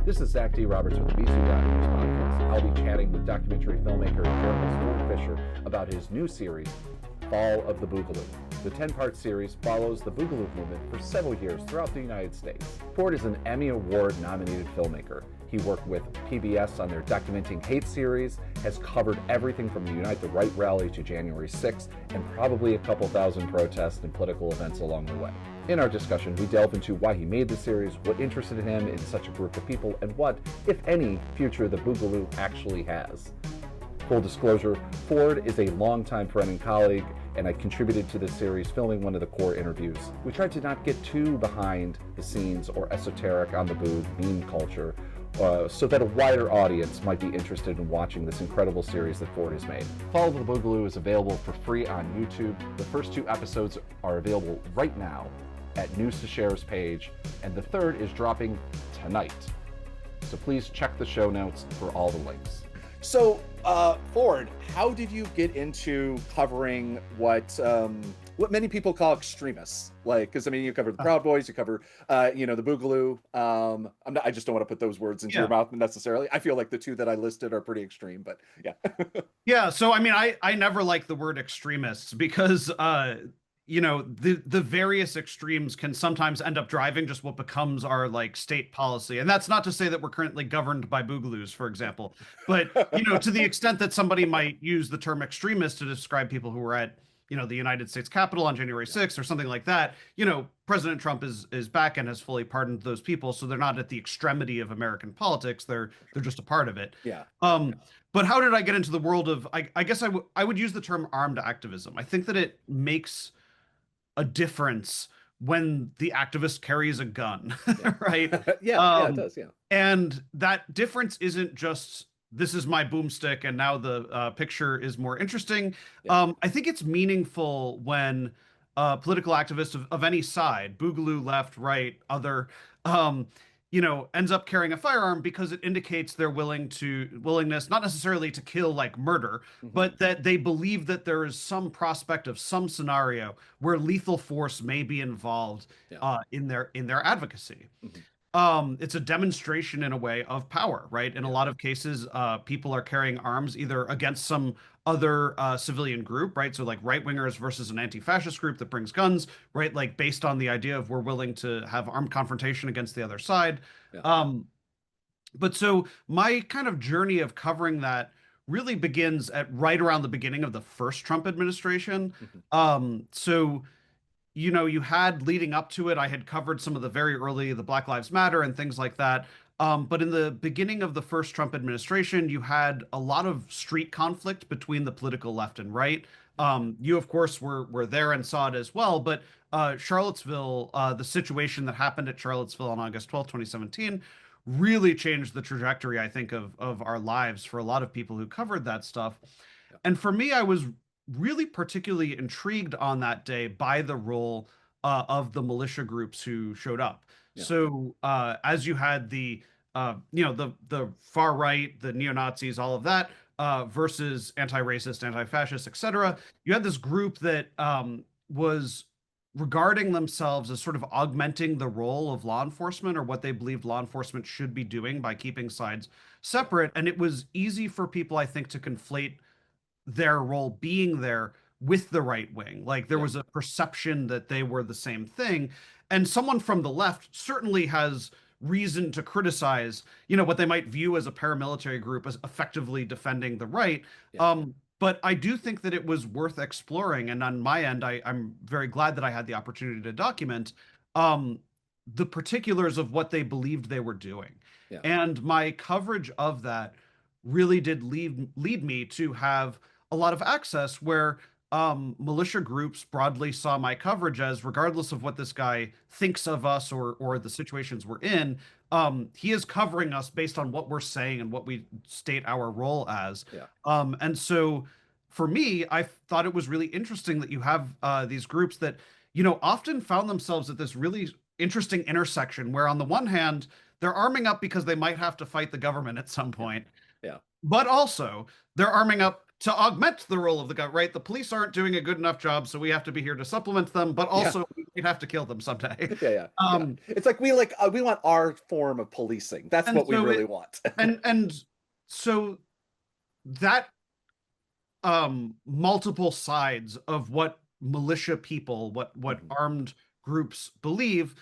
This is ZDRoberts with the VisuNews podcast. I'll be chatting with documentary filmmaker and journalist Fischer about his new series, Fall of the Bugaloo. The 10-part series follows the Bugaloo movement for several years throughout the United States. Ford is an Emmy Award-nominated filmmaker. He worked with PBS on their Documenting Hate series, has covered everything from the Unite the Right rally to January 6th, and probably a couple thousand protests and political events along the way. In our discussion, we delve into why he made the series, what interested him in such a group of people, and what, if any, future the Boogaloo actually has. Full disclosure, Ford is a longtime friend and colleague, and I contributed to this series filming one of the core interviews. We tried to not get too behind the scenes or esoteric on the Boog meme culture, so that a wider audience might be interested in watching this incredible series that Ford has made. Fall of the Bugaloo is available for free on YouTube. The first 2 episodes are available right now at News to Share's page, and the third is dropping tonight. So please check the show notes for all the links. So, Ford, how did you get into covering what many people call extremists? Like, because I mean, you cover the Proud Boys, you cover, the Boogaloo. I just don't want to put those words into your mouth necessarily. I feel like the 2 that I listed are pretty extreme, but yeah. Yeah. So, I mean, I never like the word extremists because, the various extremes can sometimes end up driving just what becomes our like state policy. And that's not to say that we're currently governed by Boogaloos, for example, but, to the extent that somebody might use the term extremist to describe people who were at, the United States Capitol on January 6th or something like that, President Trump is back and has fully pardoned those people. So they're not at the extremity of American politics. They're just a part of it. Yeah. But how did I get into the world of, I guess I would use the term armed activism. I think that it makes a difference when the activist carries a gun, right? Yeah, it does. Yeah. And that difference isn't just, this is my boomstick and now the picture is more interesting. Yeah. I think it's meaningful when political activists of any side, Boogaloo, left, right, other, ends up carrying a firearm because it indicates their willingness, not necessarily to kill like murder, but that they believe that there is some prospect of some scenario where lethal force may be involved in their advocacy. It's a demonstration in a way of power, right? In a lot of cases, people are carrying arms either against some other civilian group, right? So like right-wingers versus an anti-fascist group that brings guns, right? Like based on the idea of we're willing to have armed confrontation against the other side. Yeah. But so my kind of journey of covering that really begins at right around the beginning of the first Trump administration. So you had leading up to it, I had covered some of the very early, the Black Lives Matter and things like that. But in the beginning of the first Trump administration, you had a lot of street conflict between the political left and right. You, of course, were there and saw it as well. But Charlottesville, the situation that happened at Charlottesville on August 12th, 2017, really changed the trajectory, I think, of our lives for a lot of people who covered that stuff. And for me, I was really particularly intrigued on that day by the role of the militia groups who showed up. Yeah. So as you had the far right, the neo-Nazis, all of that, versus anti-racist, anti-fascist, etc., you had this group that was regarding themselves as sort of augmenting the role of law enforcement or what they believed law enforcement should be doing by keeping sides separate. And it was easy for people, I think, to conflate their role being there with the right wing. Like there was a perception that they were the same thing. And someone from the left certainly has reason to criticize, what they might view as a paramilitary group as effectively defending the right. But I do think that it was worth exploring. And on my end, I'm very glad that I had the opportunity to document the particulars of what they believed they were doing. Yeah. And my coverage of that really did lead me to have a lot of access where militia groups broadly saw my coverage as, regardless of what this guy thinks of us or the situations we're in, he is covering us based on what we're saying and what we state our role as. Yeah. And so for me, I thought it was really interesting that you have these groups that, often found themselves at this really interesting intersection where on the one hand, they're arming up because they might have to fight the government at some point. Yeah. But also they're arming up to augment the role of the government, right? The police aren't doing a good enough job, so we have to be here to supplement them, but Yeah. also we have to kill them someday. Yeah. Um, It's like we want our form of policing. That's and what we so really want. and so that multiple sides of what militia people, what Mhm. armed groups believe,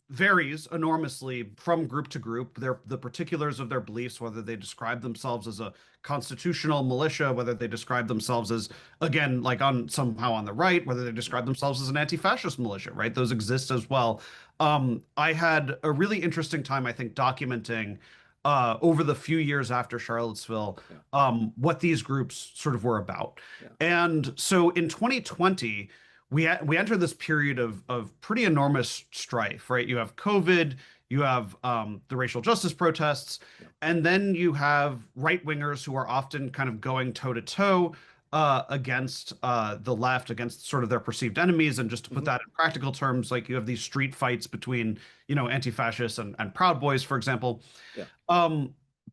varies enormously from group to group. The particulars of their beliefs, whether they describe themselves as a constitutional militia, whether they describe themselves as, again, like on somehow on the right, whether they describe themselves as an anti-fascist militia, right? Those exist as well. I had a really interesting time, I think, documenting over the few years after Charlottesville, Yeah. what these groups sort of were about. Yeah. And so in 2020, we entered this period of pretty enormous strife, right? You have COVID, you have the racial justice protests, Yeah. and then you have right wingers who are often kind of going toe to toe against the left, against sort of their perceived enemies. And just to put that in practical terms, like you have these street fights between, anti-fascists and Proud Boys, for example. Yeah.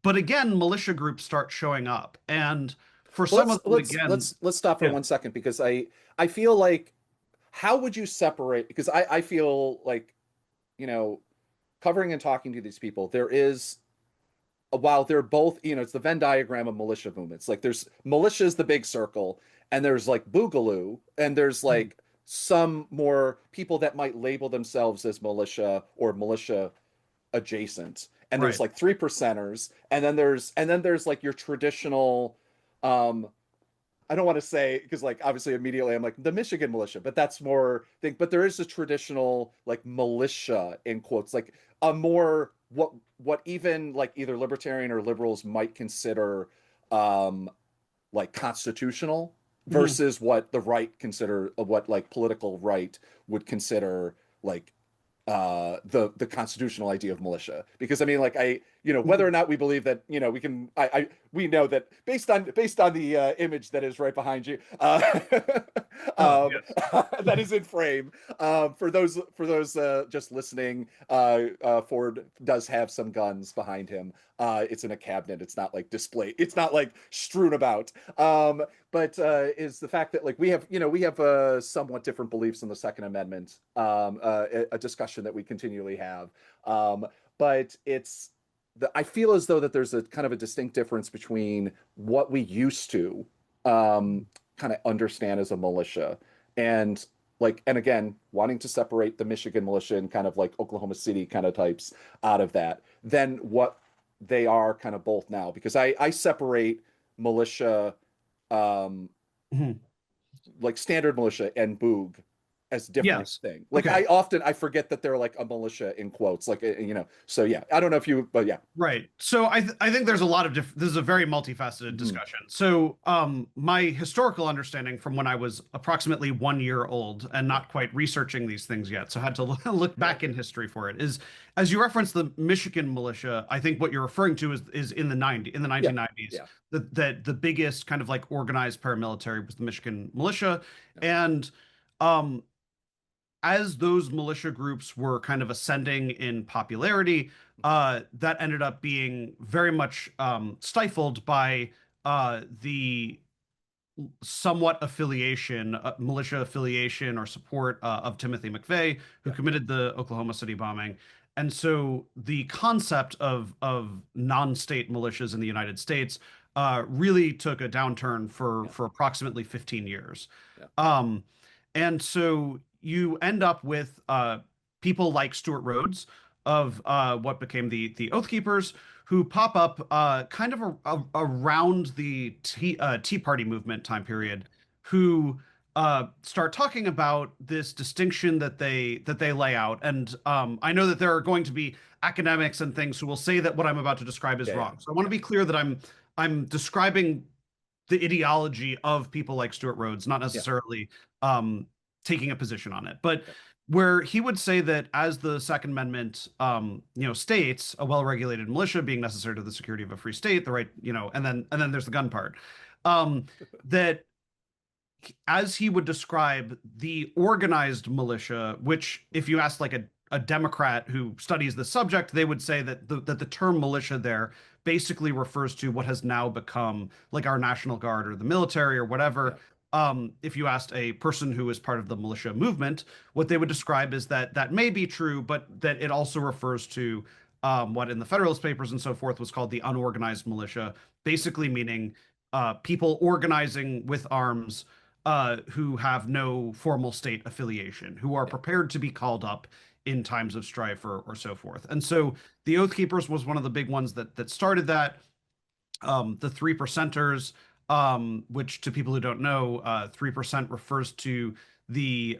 But again, militia groups start showing up, and for Well, some of them, again, let's stop for yeah. 1 second, because I feel like, how would you separate? Because I feel like, covering and talking to these people, there is, while they're both, it's the Venn diagram of militia movements. Like there's militia is the big circle, and there's like Boogaloo, and there's like some more people that might label themselves as militia or militia adjacent, and there's Right. like 3%ers, and then there's like your traditional, I don't want to say, because like obviously immediately I'm like the Michigan militia, but that's more thing. But there is a traditional like militia in quotes, like a more what even like either libertarian or liberals might consider like constitutional Mhm. versus what the right consider, what like political right would consider like the constitutional idea of militia. Because I mean, like whether or not we believe that, we know that based on the image that is right behind you, Oh, um, yes. that is in frame, for those just listening, Ford does have some guns behind him. It's in a cabinet, it's not like displayed, it's not like strewn about. But is the fact that like we have somewhat different beliefs in the Second Amendment, a discussion that we continually have. But I feel as though that there's a kind of a distinct difference between what we used to kind of understand as a militia, and and again, wanting to separate the Michigan militia and kind of like Oklahoma City kind of types out of that, than what they are kind of both now. Because I separate militia, um, Mhm. like standard militia and Boog, as different Yes. thing. Like Okay. I forget that they're like a militia in quotes, like So yeah, I don't know if you, but yeah. Right. So I think there's a lot of this is a very multifaceted Mhm. discussion. So my historical understanding from when I was approximately 1 year old and not quite researching these things yet, so I had to look back in history for it, is as you referenced the Michigan militia, I think what you're referring to is in the 1990s. Yeah. The biggest kind of like organized paramilitary was the Michigan militia. Yeah. And as those militia groups were kind of ascending in popularity, that ended up being very much stifled by the somewhat affiliation, militia affiliation or support of Timothy McVeigh, who Yeah. committed the Oklahoma City bombing. And so the concept of non-state militias in the United States really took a downturn Yeah. for approximately 15 years. Yeah. And so you end up with people like Stuart Rhodes of what became the Oath Keepers, who pop up kind of around the Tea Party movement time period, who start talking about this distinction that they lay out. And I know that there are going to be academics and things who will say that what I'm about to describe is Yeah. wrong. So I want to be clear that I'm describing the ideology of people like Stuart Rhodes, not necessarily taking a position on it, but where he would say that as the Second Amendment, states a well-regulated militia being necessary to the security of a free state, the right, and then there's the gun part, that as he would describe the organized militia, which if you ask like a Democrat who studies the subject, they would say that the term militia there basically refers to what has now become like our National Guard or the military or whatever. If you asked a person who is part of the militia movement, what they would describe is that that may be true, but that it also refers to what in the Federalist Papers and so forth was called the unorganized militia, basically meaning people organizing with arms who have no formal state affiliation, who are prepared to be called up in times of strife or so forth. And so the Oath Keepers was one of the big ones that started that. The 3%ers, which to people who don't know, 3% refers to the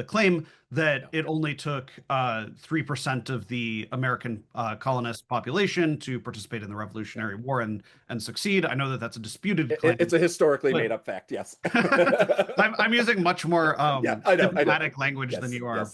claim that it only took 3% of the American colonist population to participate in the Revolutionary War and succeed. I know that that's a disputed claim. It's a historically made up fact. Yes. I'm using much more diplomatic language than you are,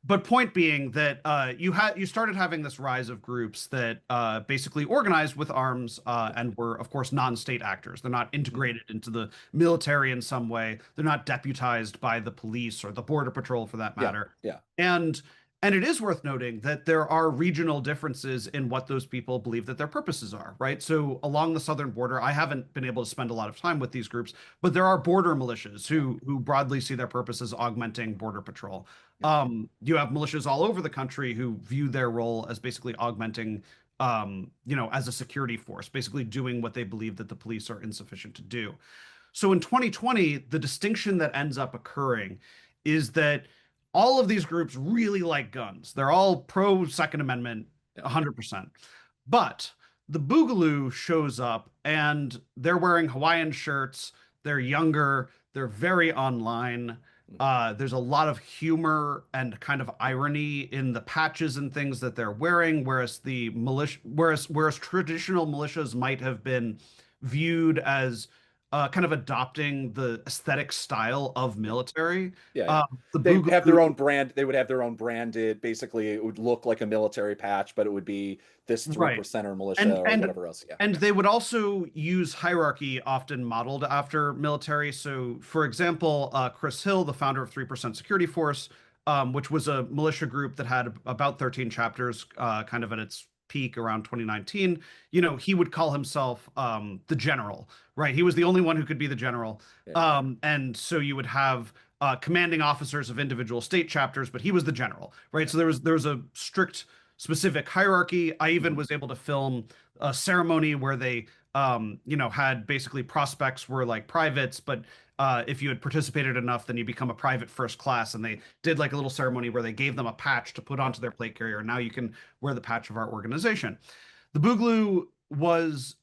but point being that you started having this rise of groups that basically organized with arms and were, of course, non-state actors. They're not integrated into the military in some way. They're not deputized by the police or the Border Patrol, for that matter. And it is worth noting that there are regional differences in what those people believe that their purposes are, right? So along the southern border, I haven't been able to spend a lot of time with these groups, but there are border militias who broadly see their purpose as augmenting Border Patrol. You have militias all over the country who view their role as basically augmenting, as a security force, basically doing what they believe that the police are insufficient to do. So in 2020, the distinction that ends up occurring is that all of these groups really like guns. They're all pro Second Amendment, 100%. But the Bugaloo shows up and they're wearing Hawaiian shirts. They're younger. They're very online. There's a lot of humor and kind of irony in the patches and things that they're wearing, whereas the militia, whereas traditional militias might have been viewed as kind of adopting the aesthetic style of military. They have their own brand. They would have their own branded. Basically, it would look like a military patch, but it would be this 3%er militia or whatever else. And they would also use hierarchy often modeled after military. So, for example, Chris Hill, the founder of 3% Security Force, which was a militia group that had about 13 chapters, kind of at its peak around 2019, he would call himself the general, right? He was the only one who could be the general. And so you would have commanding officers of individual state chapters, but he was the general, right? So there was a strict specific hierarchy. I even was able to film a ceremony where they had basically prospects were like privates, but if you had participated enough, then you become a private first class. And they did like a little ceremony where they gave them a patch to put onto their plate carrier. And now you can wear the patch of our organization. The Bugaloo was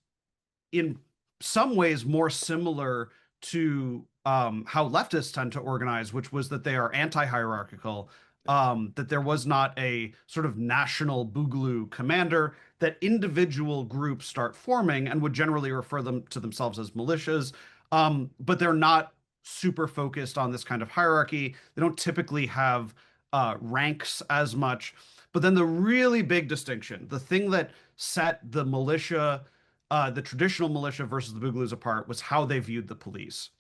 in some ways more similar to how leftists tend to organize, which was that they are anti-hierarchical, that there was not a sort of national Bugaloo commander, that individual groups start forming and would generally refer them to themselves as militias. But they're not super focused on this kind of hierarchy. They don't typically have ranks as much. But then the really big distinction, the thing that set the militia, the traditional militia versus the Boogaloos apart, was how they viewed the police.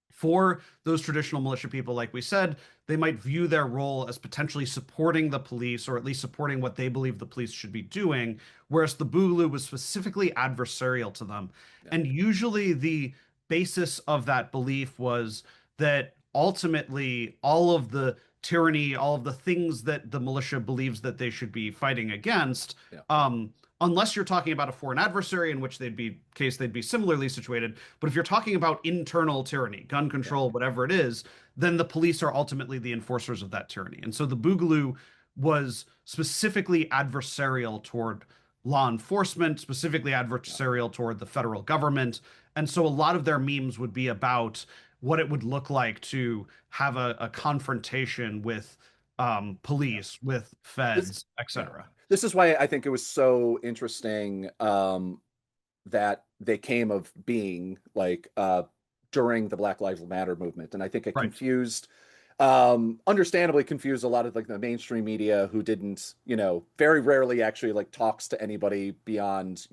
For those traditional militia people, like we said, they might view their role as potentially supporting the police, or at least supporting what they believe the police should be doing, whereas the Bugaloo was specifically adversarial to them. And usually the basis of that belief was that ultimately all of the tyranny, all of the things that the militia believes that they should be fighting against, unless you're talking about a foreign adversary, in which they'd be similarly situated. But if you're talking about internal tyranny, gun control, whatever it is, then the police are ultimately the enforcers of that tyranny. And so the Bugaloo was specifically adversarial toward law enforcement, specifically adversarial toward the federal government. And so a lot of their memes would be about what it would look like to have a confrontation with police, with feds, etc. This is why I think it was so interesting that they came of being like during the Black Lives Matter movement. And I think it confused, understandably confused a lot of like the mainstream media who didn't, very rarely actually like talks to anybody beyond,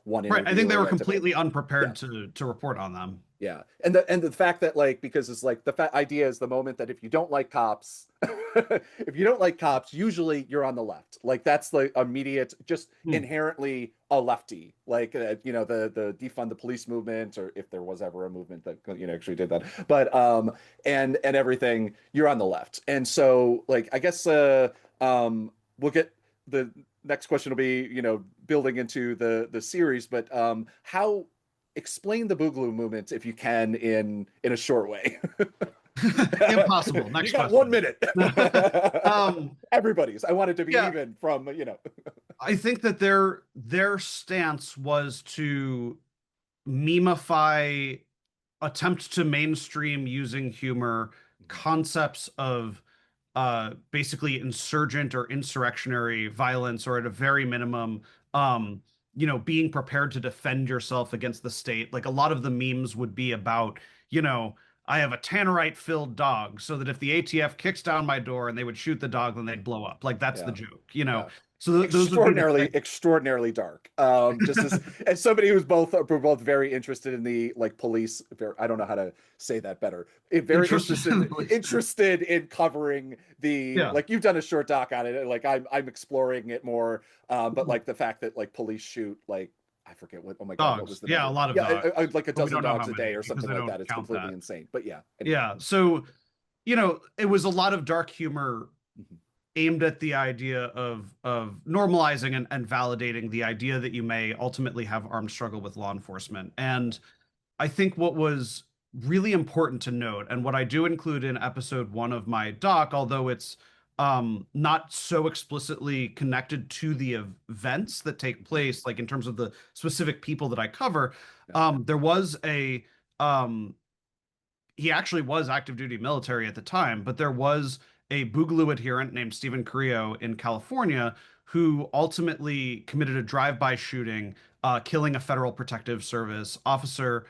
one interview. I think they were completely unprepared to report on them. Yeah, and the fact that like because it's like idea is the moment that if you don't like cops, if you don't like cops, usually you're on the left. Like that's the immediate, just Hmm. inherently a lefty. Like you know the defund the police movement, or if there was ever a movement that you know actually did that. But and everything, you're on the left. And so like I guess we'll get the next question will be you know building into the series, but how explain the Boogaloo movement if you can in a short way. Impossible. You Next got 1 minute. um, Everybody's. I wanted to be yeah, even from you know. I think that their stance was to memify, attempt to mainstream using humor concepts of basically insurgent or insurrectionary violence, or at a very minimum, um, being prepared to defend yourself against the state. Like a lot of the memes would be about, you know, I have a tannerite filled dog, so that if the ATF kicks down my door and they would shoot the dog, then they'd blow up. Like that's the Yeah. joke, you know. Yeah. So those would be the Extraordinarily dark. Just as somebody who's we're both very interested in the like police. I don't know how to say that better. Very interesting. interested in covering the Yeah. like you've done a short doc on it. Like I'm exploring it more. But like the fact that like police shoot like I forget what. Oh my God, what was Dogs. the Yeah, a number? lot of Yeah, dogs, like a but we dozen don't know dogs how a day many or because something they like don't that. It's count completely that. insane. But yeah, anyway. Yeah. So, it was a lot of dark humor Mhm. aimed at the idea of normalizing and validating the idea that you may ultimately have armed struggle with law enforcement. And I think what was really important to note, and what I do include in episode 1 of my doc, although it's not so explicitly connected to the events that take place, like in terms of the specific people that I cover, Yeah. there was um, he actually was active duty military at the time, but there was a Boogaloo adherent named Stephen Creo in California who ultimately committed a drive-by shooting, killing a Federal Protective Service officer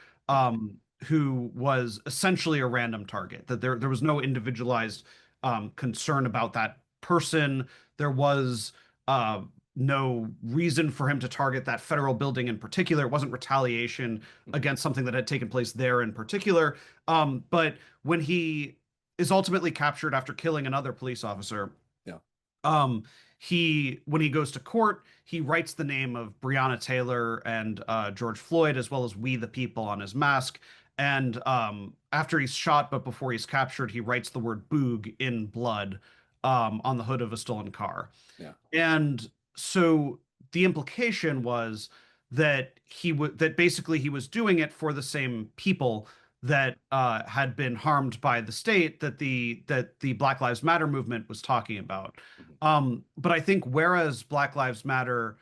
who was essentially a random target. That there was no individualized concern about that person. There was uh, no reason for him to target that federal building in particular. It wasn't retaliation Mhm. against something that had taken place there in particular. But when he is ultimately captured after killing another police officer, Yeah. um, when he goes to court, he writes the name of Breonna Taylor and George Floyd, as well as "We the People" on his mask. And after he's shot, but before he's captured, he writes the word "boog" in blood on the hood of a stolen car. Yeah. And so the implication was that that basically he was doing it for the same people that had been harmed by the state that the Black Lives Matter movement was talking about. Mhm. But I think whereas Black Lives Matter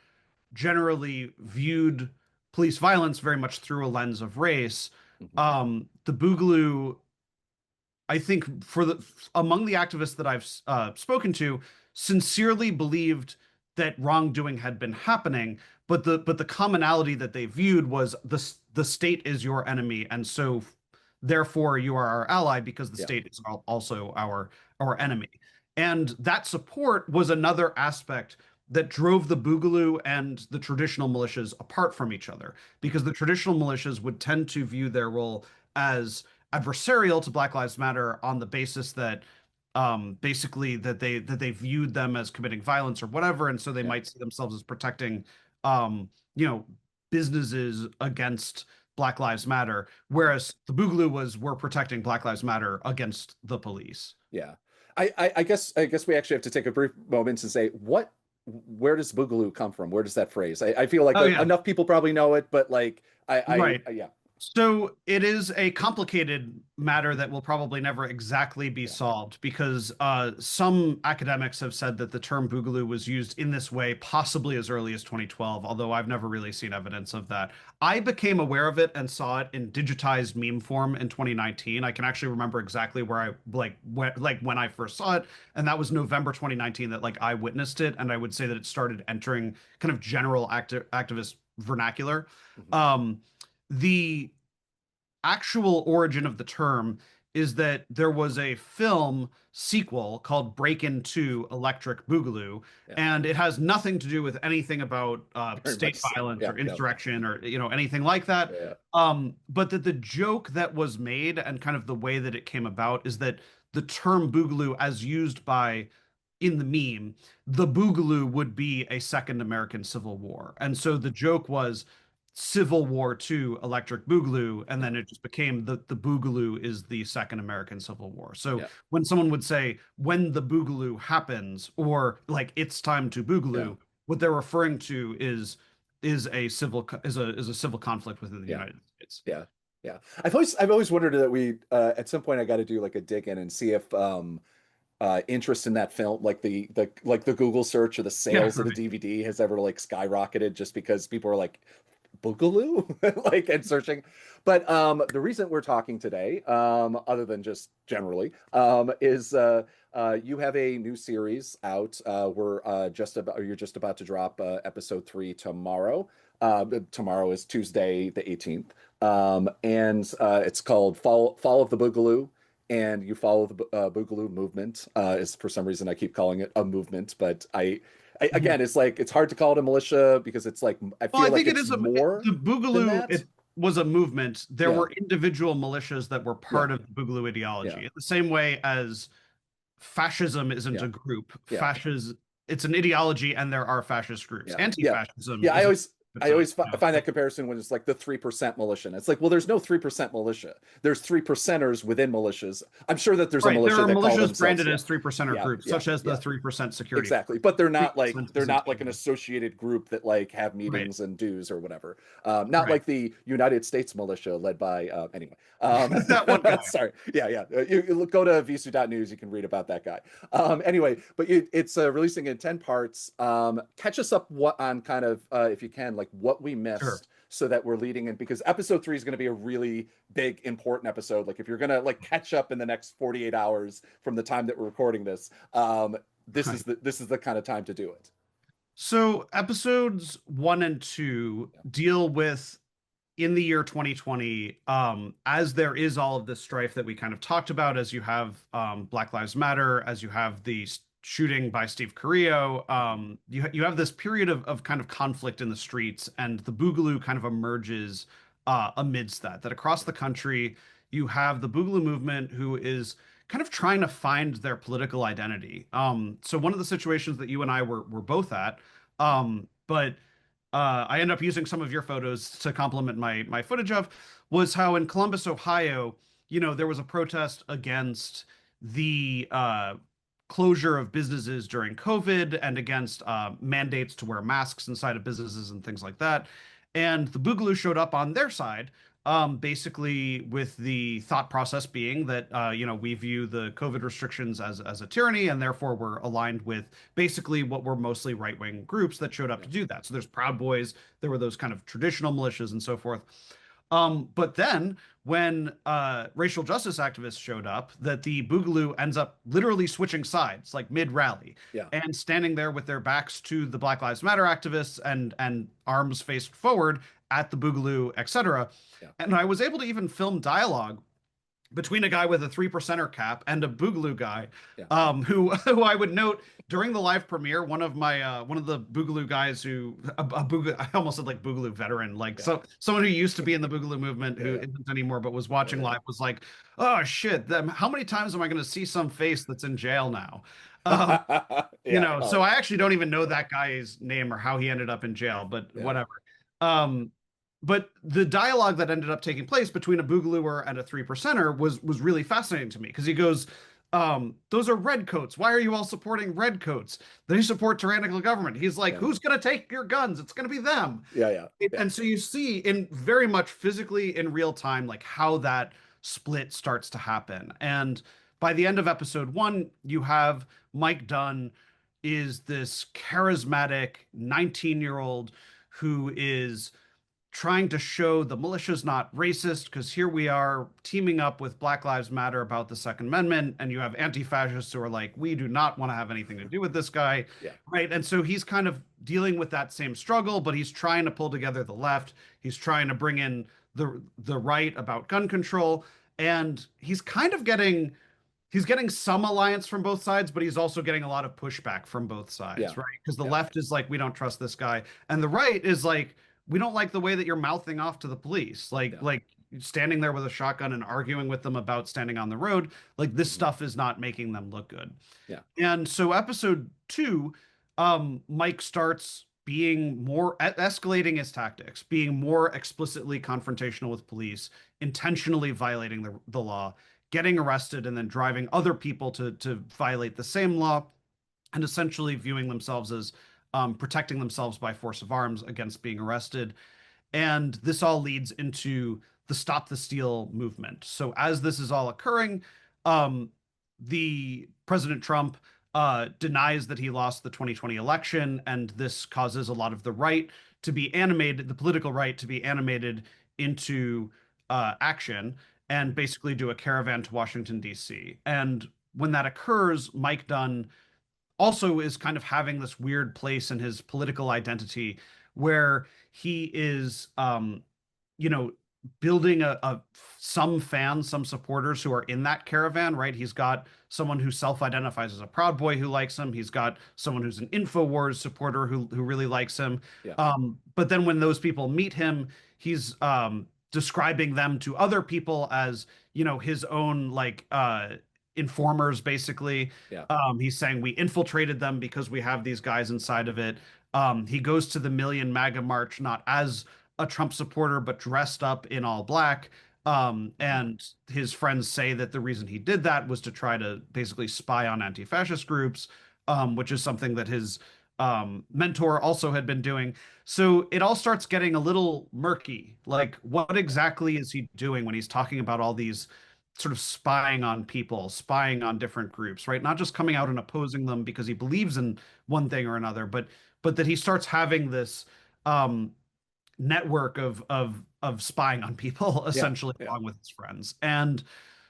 generally viewed police violence very much through a lens of race, Mhm. the Boogaloo, I think, among the activists that I've spoken to, sincerely believed that wrongdoing had been happening, but the commonality that they viewed was the state is your enemy, and so therefore you are our ally because the Yeah. state is also our enemy. And that support was another aspect that drove the Boogaloo and the traditional militias apart from each other, because the traditional militias would tend to view their role as adversarial to Black Lives Matter on the basis that basically that they viewed them as committing violence or whatever, and so they Yeah. might see themselves as protecting um, you know businesses against Black Lives Matter, whereas the Boogaloo were protecting Black Lives Matter against the police. Yeah. I guess we actually have to take a brief moment and say where does Boogaloo come from? Where does that phrase? I feel like Oh yeah, enough people probably know it, but like right. yeah. So it is a complicated matter that will probably never exactly be Yeah. solved, because some academics have said that the term Boogaloo was used in this way possibly as early as 2012, although I've never really seen evidence of that. I became aware of it and saw it in digitized meme form in 2019. I can actually remember exactly where when I first saw it, and that was November 2019 that like I witnessed it, and I would say that it started entering kind of general activist vernacular. Mhm. Um, the actual origin of the term is that there was a film sequel called Break Into Electric Boogaloo, Yeah. and it has nothing to do with anything about Very state much so. violence Yeah, or yeah, insurrection or anything like that. yeah, But that the joke that was made and kind of the way that it came about is that the term Boogaloo, as used by in the meme, the Boogaloo would be a second American Civil War. And so the joke was Civil War II Electric Boogaloo, and then it just became the Boogaloo is the second American Civil War. So yeah, when someone would say when the Boogaloo happens or like it's time to yeah, Boogaloo, what they're referring to is a civil conflict within the yeah, United States. yeah, yeah. I've always wondered that we at some point I got to do like a dig in and see if interest in that film, like the Google search or the Yeah, sales of the right. DVD has ever like skyrocketed just because people are like Boogaloo like and searching. But the reason we're talking today, other than just generally, is you have a new series out. You're just about to drop episode 3 tomorrow. Tomorrow is Tuesday the 18th. And it's called Fall of the Boogaloo. And you follow the Boogaloo movement. Is for some reason I keep calling it a movement, but Mhm. again, it's like it's hard to call it a militia because it's like I Well, feel I like think it it's is more the than Boogaloo. that. It was a movement. There Yeah, were individual militias that were yeah, part of the Boogaloo yeah, ideology. In the same way as fascism isn't yeah, a group, yeah, it's an ideology, and there are fascist groups. yeah, yeah, Anti-fascism yeah. is it's I a always find that comparison when it's like the 3% militia. And it's like, well, there's no 3% militia. There's 3%ers within militias. I'm sure that there's a right. There militia are that call militias themselves, branded yeah, as 3%er yeah, groups, yeah, such as the yeah. 3% security Exactly, force. but they're not like 3% they're is not like an intangible. associated group that like have Right. meetings and dues or whatever. Not Right. like the United States militia led by anyway. That one guy. Sorry, yeah, yeah. You go to Visu.news, you can read about that guy. Anyway, but it's releasing in 10 parts. Catch us up what on kind of if you can like what we Sure. missed so that we're leading in because episode 3 is going to be a really big important episode. Like if you're gonna like catch up in the next 48 hours from the time that we're recording this, Right. this is the kind of time to do it. So episodes 1 and 2 Yeah, deal with in the year 2020, as there is all of this strife that we kind of talked about, as you have Black Lives Matter, as you have the shooting by Steve Carrillo, you have this period of kind of conflict in the streets, and the Boogaloo kind of emerges amidst that. That across the country, you have the Boogaloo movement, who is kind of trying to find their political identity. So one of the situations that you and I were both at, but I end up using some of your photos to complement my footage of was how in Columbus, Ohio, there was a protest against the closure of businesses during COVID and against mandates to wear masks inside of businesses and things like that. And the Boogaloo showed up on their side, basically with the thought process being that we view the COVID restrictions as a tyranny, and therefore we're aligned with basically what were mostly right-wing groups that showed up yeah, to do that. So there's Proud Boys, there were those kind of traditional militias and so forth. But then when racial justice activists showed up, that the Boogaloo ends up literally switching sides, like mid-rally, yeah, and standing there with their backs to the Black Lives Matter activists and arms faced forward at the Boogaloo, etc. yeah, And I was able to even film dialogue between a guy with a 3%er cap and a Boogaloo guy, yeah, who I would note during the live premiere, one of the Boogaloo guys I almost said like Boogaloo veteran, like yeah, someone who used to be in the Boogaloo movement who yeah, isn't anymore but was watching yeah, live was like, oh shit, how many times am I going to see some face that's in jail now? Um, yeah, yeah. so I actually don't even know that guy's name or how he ended up in jail, but Yeah, whatever. Um, but the dialogue that ended up taking place between a Boogalooer and a 3%er was really fascinating to me because he goes, those are redcoats. Why are you all supporting redcoats? They support tyrannical government. He's like, yeah, who's going to take your guns? It's going to be them. yeah, yeah, yeah, And so you see in very much physically in real time, like how that split starts to happen. And by the end of episode 1, you have Mike Dunn is this charismatic 19-year-old who is trying to show the militia's not racist because here we are teaming up with Black Lives Matter about the Second Amendment, and you have anti-fascists who are like, we do not want to have anything to do with this guy, yeah, right? And so he's kind of dealing with that same struggle, but he's trying to pull together the left. He's trying to bring in the right about gun control, and he's getting some alliance from both sides, but he's also getting a lot of pushback from both Yeah. sides, right? Because the Yeah. left is like, we don't trust this guy, and the right is like, we don't like the way that you're mouthing off to the police, Yeah. like standing there with a shotgun and arguing with them about standing on the road. Like this stuff is not making them look good. Yeah. And so episode 2, Mike starts being more escalating his tactics, being more explicitly confrontational with police, intentionally violating the law, getting arrested, and then driving other people to violate the same law, and essentially viewing themselves as protecting themselves by force of arms against being arrested. And this all leads into the Stop the Steal movement. So as this is all occurring, the President Trump denies that he lost the 2020 election, and this causes a lot of the right to be animated, the political right to be animated into action and basically do a caravan to Washington, D.C. And when that occurs, Mike Dunn also is kind of having this weird place in his political identity where he is, you know, building some fans, some supporters who are in that caravan, right? He's got someone who self-identifies as a Proud Boy who likes him. He's got someone who's an InfoWars supporter who really likes him. Yeah. But then when those people meet him, he's describing them to other people as, you know, his own like informers, basically. Yeah. He's saying we infiltrated them because we have these guys inside of it. He goes to the Million MAGA March not as a Trump supporter, but dressed up in all black. And his friends say that the reason he did that was to try to basically spy on anti-fascist groups, which is something that his mentor also had been doing. So it all starts getting a little murky. Like, what exactly is he doing when he's talking about all these sort of spying on people, spying on different groups, right? Not just coming out and opposing them because he believes in one thing or another, but that he starts having this network of spying on people essentially, Yeah. along with his friends. And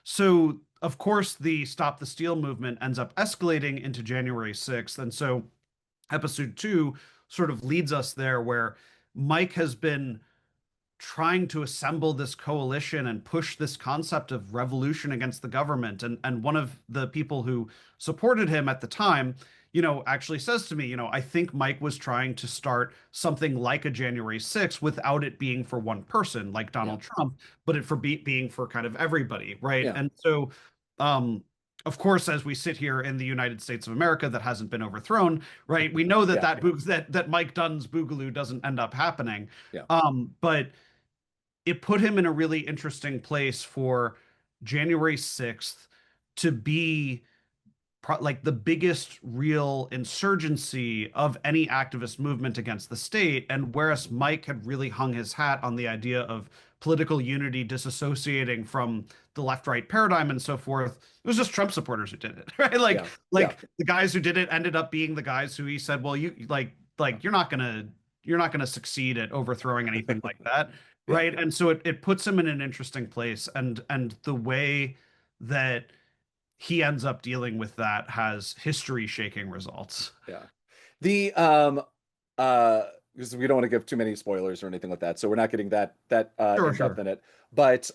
so of course the Stop the Steal movement ends up escalating into January 6th. And so episode 2 sort of leads us there, where Mike has been trying to assemble this coalition and push this concept of revolution against the government. And one of the people who supported him at the time, you know, actually says to me, you know, I think Mike was trying to start something like a January 6th without it being for one person like Donald Trump, but it for being for kind of everybody, right? Yeah. And so, of course, as we sit here in the United States of America that hasn't been overthrown, right? We know that that Mike Dunn's Boogaloo doesn't end up happening. Yeah. But it put him in a really interesting place for January 6th to be like the biggest real insurgency of any activist movement against the state. And whereas Mike had really hung his hat on the idea of political unity disassociating from the left-right paradigm and so forth, it was just Trump supporters who did it, right? Like the guys who did it ended up being the guys who he said, well, you like you're not gonna succeed at overthrowing anything like that. Right. And so it puts him in an interesting place, and the way that he ends up dealing with that has history shaking results. Yeah. The because we don't want to give too many spoilers or anything like that, so we're not getting that in-depth in it. But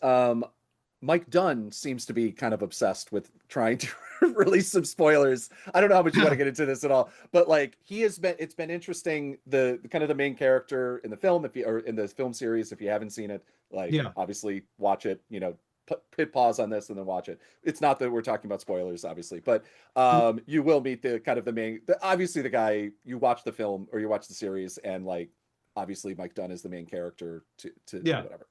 Mike Dunn seems to be kind of obsessed with trying to release some spoilers. I don't know how much you want to get into this at all, but like it's been interesting, the kind of the main character in the film, or in the film series, if you haven't seen it, like obviously watch it, you know, hit pause on this and then watch it. It's not that we're talking about spoilers, obviously, but you will meet the kind of the main, obviously the guy, you watch the film or you watch the series, and like obviously Mike Dunn is the main character to whatever.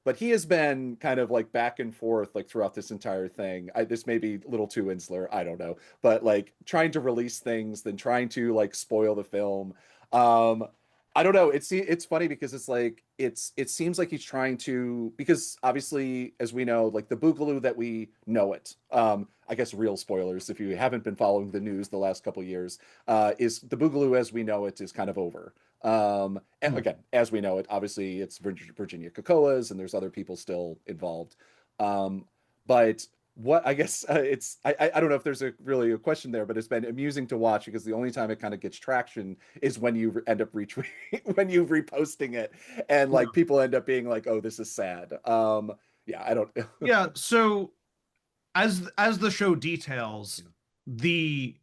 But he has been kind of like back and forth like throughout this entire thing. This may be a little too insular, I don't know, but like trying to release things, then trying to like spoil the film. I don't know. It's funny because it's like it seems like he's trying to, because obviously, as we know, like the Boogaloo that we know it, I guess real spoilers if you haven't been following the news the last couple of years, is the Boogaloo as we know it is kind of over. And again, as we know it, obviously it's Virginia Cocoas and there's other people still involved. But what I guess I don't know if there's really a question there, but it's been amusing to watch because the only time it kind of gets traction is when you end up retweeting, when you reposting it, and like people end up being like, oh, this is sad. Yeah, I don't. Yeah, so as the show details, the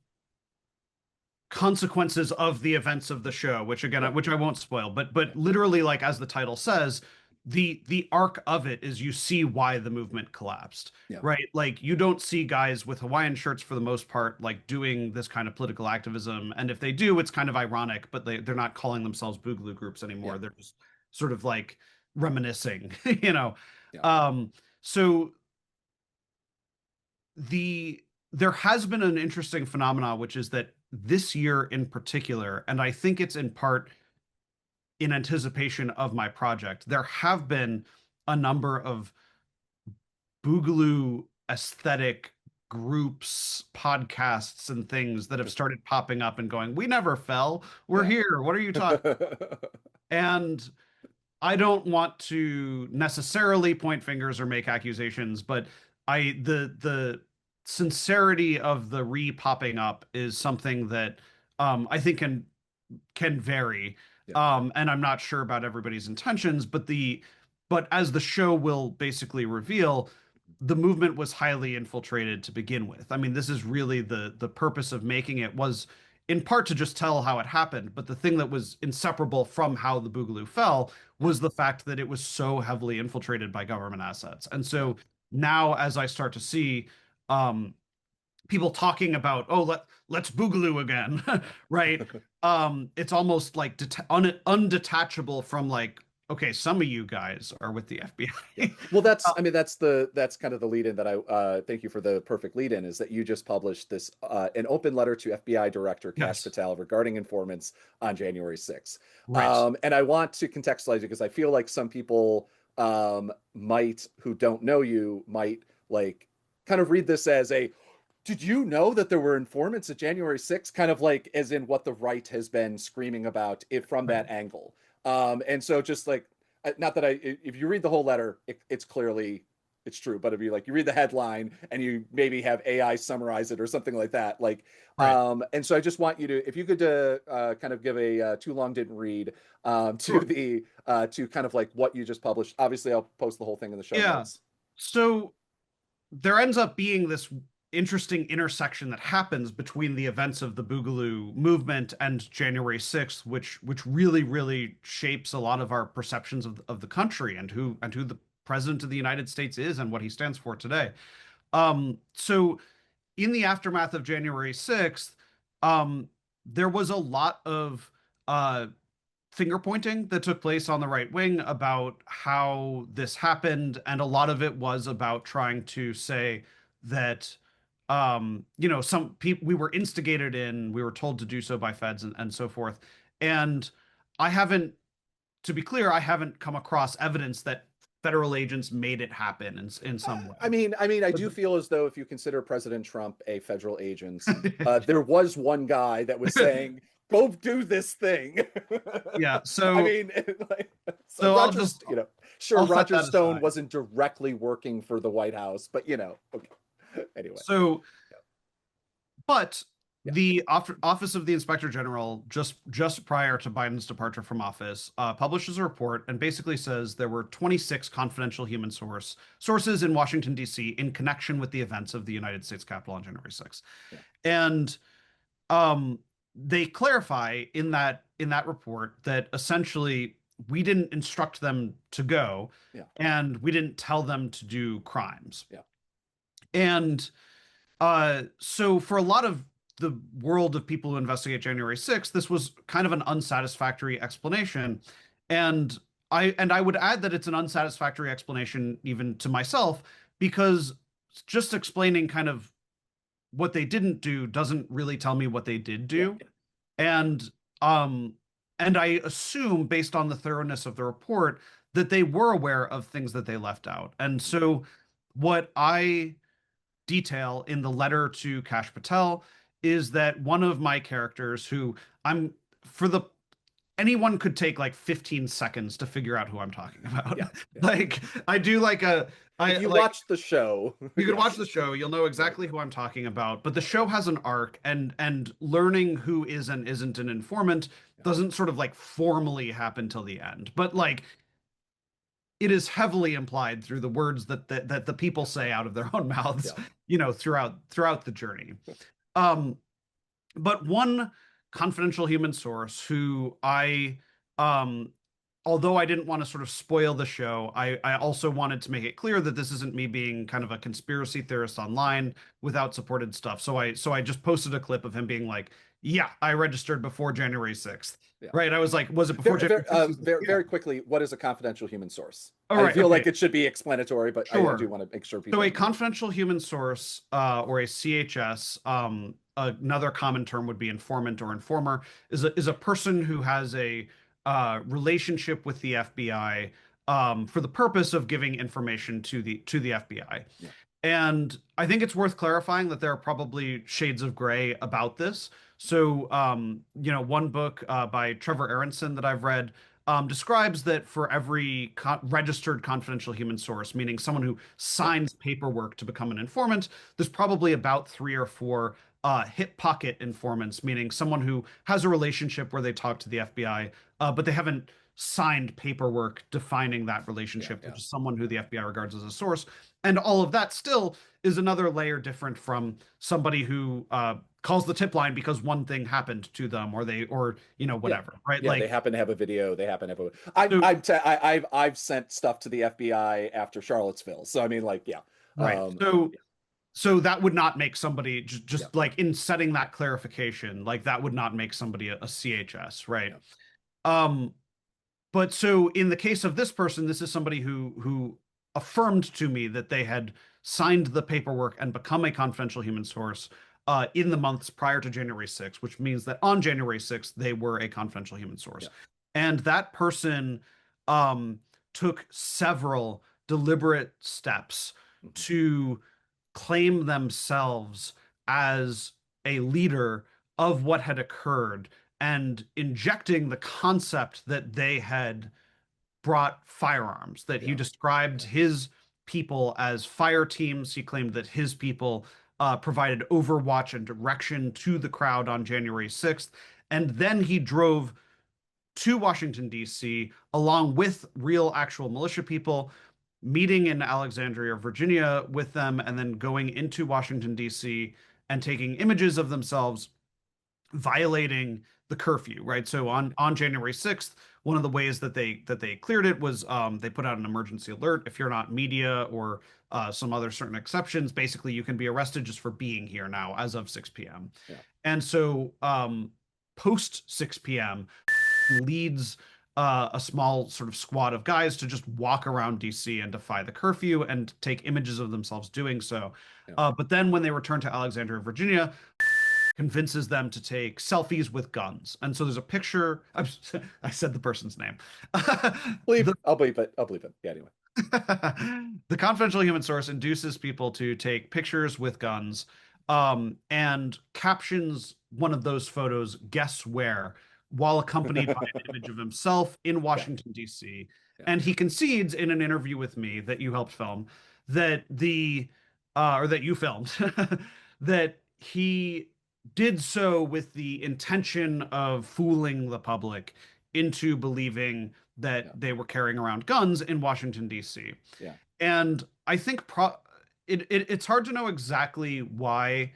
consequences of the events of the show, which again, which I won't spoil, but literally, like as the title says, the arc of it is you see why the movement collapsed, Yeah. right? Like you don't see guys with Hawaiian shirts for the most part, like doing this kind of political activism, and if they do, it's kind of ironic, but they're not calling themselves Boogaloo groups anymore. Yeah. They're just sort of like reminiscing, you know. Yeah. So there has been an interesting phenomenon, which is that this year in particular, and I think it's in part in anticipation of my project, there have been a number of Boogaloo aesthetic groups, podcasts, and things that have started popping up and going, "We never fell. We're here. What are you talking?" And I don't want to necessarily point fingers or make accusations, but the sincerity of the re-popping up is something that I think can vary. Yeah. And I'm not sure about everybody's intentions, but as the show will basically reveal, the movement was highly infiltrated to begin with. I mean, this is really the purpose of making it was in part to just tell how it happened, but the thing that was inseparable from how the Boogaloo fell was the fact that it was so heavily infiltrated by government assets. And so now as I start to see people talking about, oh, let's Boogaloo again, right? It's almost like undetachable from like, okay, some of you guys are with the FBI. Well, that's I mean that's kind of the lead in that I thank you for the perfect lead in is that you just published this an open letter to FBI Director Kash Patel regarding informants on January 6th. Right. And I want to contextualize it because I feel like some people might who don't know you might like kind of read this as a did you know that there were informants at January 6th? Kind of like as in what the right has been screaming about it from that angle. And so just like, not that if you read the whole letter, it's clearly, it's true, but if you like, you read the headline and you maybe have AI summarize it or something like that, like, and so I just want you to, if you could kind of give a too long didn't read to to kind of like what you just published. Obviously I'll post the whole thing in the show notes. So there ends up being this interesting intersection that happens between the events of the Bugaloo movement and January 6th, which really shapes a lot of our perceptions of the country and who the president of the United States is and what he stands for today. So in the aftermath of January 6th, there was a lot of finger pointing that took place on the right wing about how this happened, and a lot of it was about trying to say that some people we were instigated in, we were told to do so by feds and so forth. And to be clear, I haven't come across evidence that federal agents made it happen in some way. I mean, I do feel as though if you consider President Trump a federal agent, there was one guy that was saying, "Go do this thing." Yeah. So I mean, like, so Roger, I'll just sure, Roger Stone wasn't directly working for the White House, but okay. Anyway. So, but the Office of the Inspector General, just prior to Biden's departure from office, publishes a report and basically says there were 26 confidential human sources in Washington, D.C. in connection with the events of the United States Capitol on January 6th. Yeah. And they clarify in that report that essentially we didn't instruct them to go, and we didn't tell them to do crimes. Yeah. And so for a lot of the world of people who investigate January 6th, this was kind of an unsatisfactory explanation. And I would add that it's an unsatisfactory explanation even to myself, because just explaining kind of what they didn't do doesn't really tell me what they did do. Yeah. And I assume, based on the thoroughness of the report, that they were aware of things that they left out. And so what I detail in the letter to Kash Patel is that one of my characters, who anyone could take like 15 seconds to figure out who I'm talking about. Yeah. Like I do like if you watch the show, you can watch the show, you'll know exactly who I'm talking about. But the show has an arc, and learning who is and isn't an informant doesn't sort of like formally happen till the end. But like it is heavily implied through the words that the people say out of their own mouths, Yeah. throughout the journey. Um, but one confidential human source who um, although I didn't want to sort of spoil the show, I also wanted to make it clear that this isn't me being kind of a conspiracy theorist online without supported stuff. So I just posted a clip of him being like, "Yeah, I registered before January 6th." Yeah. Right? I was like, "Was it before January 6th?" Very quickly, what is a confidential human source? All I right, feel okay. like it should be explanatory, but I Sure. do want to make sure people So a know. confidential human source, or a CHS, another common term would be informant or informer, is a person who has a relationship with the FBI, for the purpose of giving information to the FBI. Yeah. And I think it's worth clarifying that there are probably shades of gray about this. So, one book by Trevor Aronson that I've read describes that for every registered confidential human source, meaning someone who signs paperwork to become an informant, there's probably about 3 or 4 hip pocket informants, meaning someone who has a relationship where they talk to the FBI, but they haven't signed paperwork defining that relationship, which is someone who the FBI regards as a source. And all of that still is another layer different from somebody who calls the tip line because one thing happened to them, or whatever, right? Yeah, Like, they happen to have a video. They happen to have I've sent stuff to the FBI after Charlottesville. So I mean, like, yeah. right. So that would not make somebody just Yeah. like in setting that clarification, like that would not make somebody a CHS, right? Yeah. But so in the case of this person, this is somebody who affirmed to me that they had signed the paperwork and become a confidential human source in the months prior to January 6th, which means that on January 6th, they were a confidential human source. Yeah. And that person took several deliberate steps to claim themselves as a leader of what had occurred and injecting the concept that they had brought firearms, that he described his people as fire teams. He claimed that his people provided overwatch and direction to the crowd on January 6th. And then he drove to Washington, D.C., along with real, actual militia people, meeting in Alexandria, Virginia with them, and then going into Washington, D.C., and taking images of themselves violating the curfew, right? So on January 6th, one of the ways that they cleared it was they put out an emergency alert. If you're not media or some other certain exceptions, basically you can be arrested just for being here now as of 6 p.m. Yeah. And so post 6 p.m. leads a small sort of squad of guys to just walk around DC and defy the curfew and take images of themselves doing so. Yeah. But then when they return to Alexandria, Virginia, convinces them to take selfies with guns. And so there's a picture. I said the person's name. I'll believe it. Yeah, anyway. The confidential human source induces people to take pictures with guns, and captions one of those photos, guess where, while accompanied by an image of himself in Washington, D.C. Yeah. And he concedes in an interview with me that you helped film that or that you filmed, that he did so with the intention of fooling the public into believing that they were carrying around guns in Washington, D.C. Yeah. And I think it's hard to know exactly why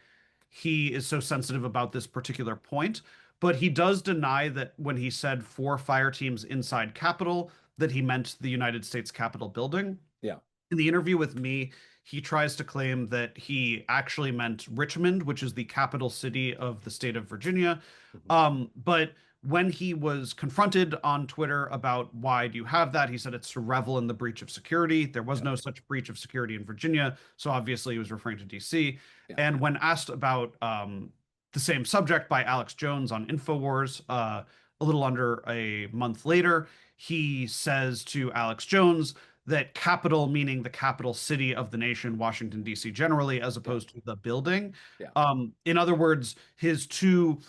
he is so sensitive about this particular point, but he does deny that when he said 4 fire teams inside Capitol, that he meant the United States Capitol building. Yeah. In the interview with me, he tries to claim that he actually meant Richmond, which is the capital city of the state of Virginia. But when he was confronted on Twitter about why do you have that, he said it's to revel in the breach of security. There was no such breach of security in Virginia. So obviously he was referring to DC. Yeah. And when asked about the same subject by Alex Jones on InfoWars a little under a month later, he says to Alex Jones that capital, meaning the capital city of the nation, Washington, D.C. generally, as opposed to the building. Yeah. In other words, his two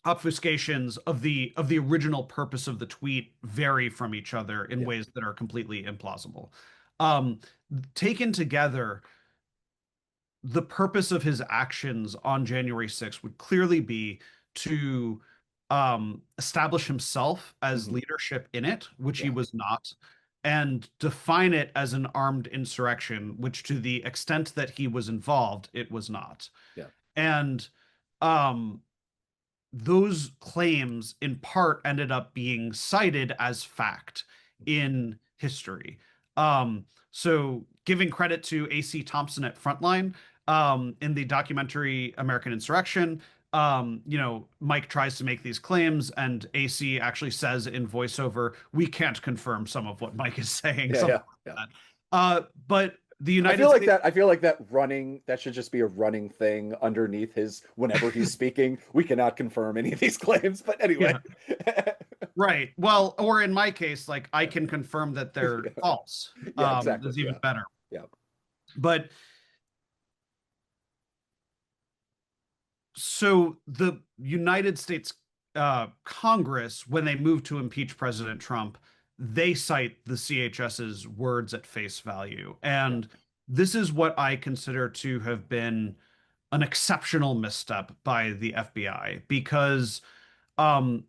obfuscations of the original purpose of the tweet vary from each other in ways that are completely implausible. Taken together, the purpose of his actions on January 6th would clearly be to establish himself as Mhm. leadership in it, which he Yeah. was not, and define it as an armed insurrection, which to the extent that he was involved, it was not. Yeah. And um, those claims in part ended up being cited as fact in history. So giving credit to A.C. Thompson at Frontline in the documentary American Insurrection, Mike tries to make these claims, and AC actually says in voiceover, "We can't confirm some of what Mike is saying," Yeah. something Yeah. Yeah. like that. But the United States, I feel like that running, that should just be a running thing underneath his, whenever he's speaking. We cannot confirm any of these claims, but anyway. yeah, right. Well, or in my case, like I can confirm that they're Yeah. false. Yeah, exactly. That's even Yeah. better. Yeah. But so the United States Congress, when they move to impeach President Trump, they cite the CHS's words at face value. Yeah. And this is what I consider to have been an exceptional misstep by the FBI because um,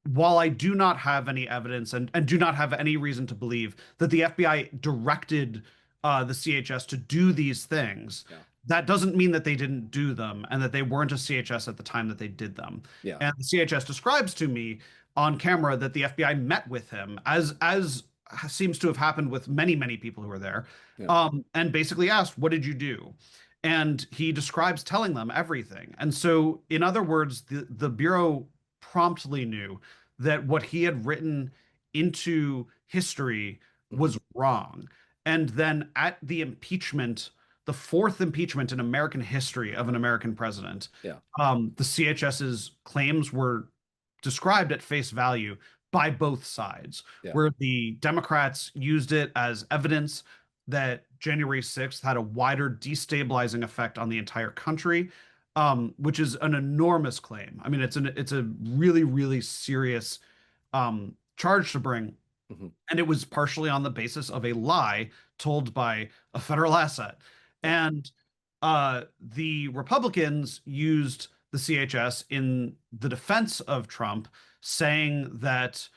while I do not have any evidence and do not have any reason to believe that the FBI directed the CHS to do these things, Yeah. that doesn't mean that they didn't do them and that they weren't a CHS at the time that they did them. Yeah. And the CHS describes to me on camera that the FBI met with him, as seems to have happened with many, many people who were there, Yeah. and basically asked, "What did you do?" And he describes telling them everything. And so, in other words, the Bureau promptly knew that what he had written into history Mhm. was wrong. And then at the impeachment, the fourth impeachment in American history of an American president, Yeah. the CHS's claims were described at face value by both sides, Yeah. where the Democrats used it as evidence that January 6th had a wider destabilizing effect on the entire country, which is an enormous claim. I mean, it's a really, really serious charge to bring. Mhm. And it was partially on the basis of a lie told by a federal asset. Yeah. And the Republicans used the CHS in the defense of Trump, saying that